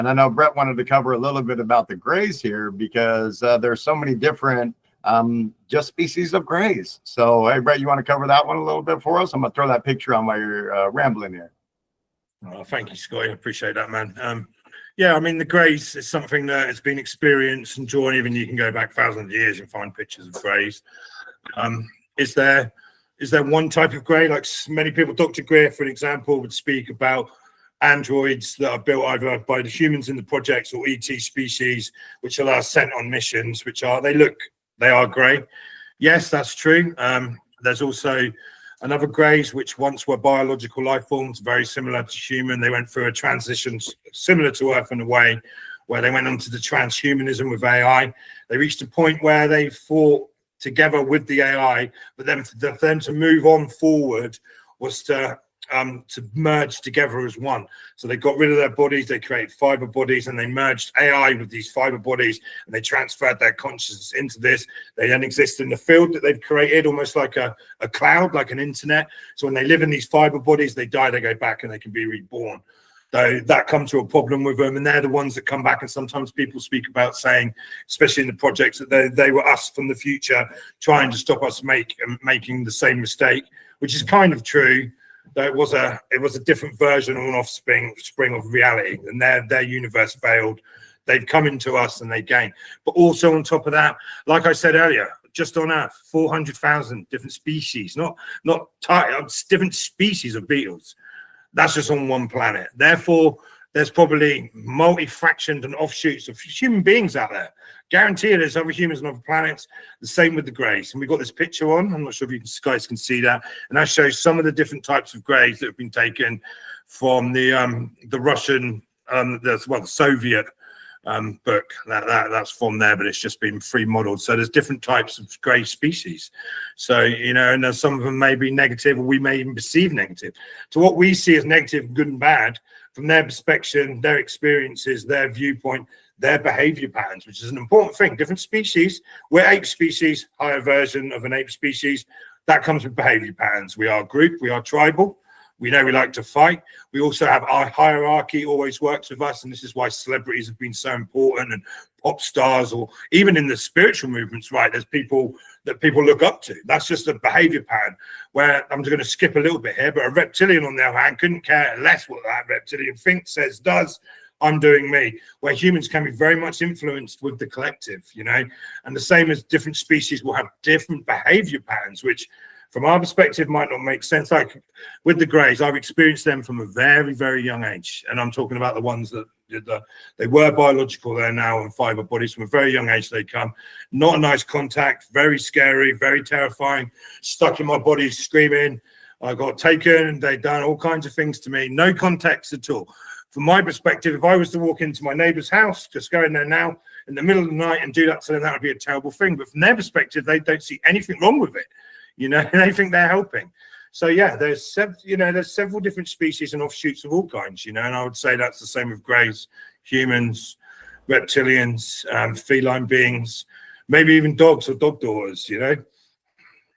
And I know Brett wanted to cover a little bit about the grays here because there's so many different just species of grays. So, hey, Brett, you want to cover that one a little bit for us? I'm going to throw that picture on while you're rambling here. Oh, thank you, Scotty. I appreciate that, man. Yeah, I mean, the greys is something that has been experienced and drawn. Even you can go back thousands of years and find pictures of greys. Is there one type of grey? Like many people, Dr. Greer, for an example, would speak about androids that are built either by the humans in the projects or ET species, which are sent on missions, they are grey. Yes, that's true. There's also another greys, which once were biological life forms, very similar to human. They went through a transition similar to Earth in a way, where they went on to the transhumanism with AI. They reached a point where they fought together with the AI, but then for them to move on forward was to merge together as one. So they got rid of their bodies, they created fiber bodies, and they merged AI with these fiber bodies, and they transferred their consciousness into this. They then exist in the field that they've created, almost like a cloud, like an internet. So when they live in these fiber bodies, they die, they go back, and they can be reborn. Though that comes to a problem with them, and they're the ones that come back. And sometimes people speak about saying, especially in the projects, that they were us from the future trying to stop us making the same mistake, which is kind of true. Though it was a different version of an offspring of reality, and their universe failed. They've come into us and they gain. But also on top of that, like I said earlier, just on Earth, 400,000 different species, not different species of beetles. That's just on one planet. Therefore, there's probably multi-fractioned and offshoots of human beings out there. Guarantee there's other humans on other planets. The same with the greys. And we've got this picture on. I'm not sure if you guys can see that. And that shows some of the different types of greys that have been taken from the Russian, the Soviet book. That's from there, but it's just been free modeled. So there's different types of grey species. So, and some of them may be negative, or we may even perceive negative. So what we see as negative, good and bad, from their perspective, their experiences, their viewpoint, their behavior patterns, which is an important thing. Different species. We're ape species, higher version of an ape species. That comes with behavior patterns. We are group, we are tribal. We know we like to fight. We also have our hierarchy always works with us. And this is why celebrities have been so important, and pop stars, or even in the spiritual movements, right? There's people that people look up to. That's just a behavior pattern, where I'm just going to skip a little bit here, but a reptilian on the other hand couldn't care less what that reptilian thinks, says, does. I'm doing me, where humans can be very much influenced with the collective, and the same as different species will have different behavior patterns, which from our perspective might not make sense. Like with the greys, I've experienced them from a very, very young age. And I'm talking about the ones that they were biological, they're now on fiber bodies. From a very young age they come. Not a nice contact, very scary, very terrifying, stuck in my body screaming. I got taken and they'd done all kinds of things to me. No context at all. From my perspective, if I was to walk into my neighbor's house, just go in there now in the middle of the night and do that to them, that would be a terrible thing. But from their perspective, they don't see anything wrong with it. They think they're helping. So yeah, there's several different species and offshoots of all kinds, and I would say that's the same with greys, humans, reptilians, feline beings, maybe even dogs or dog daughters,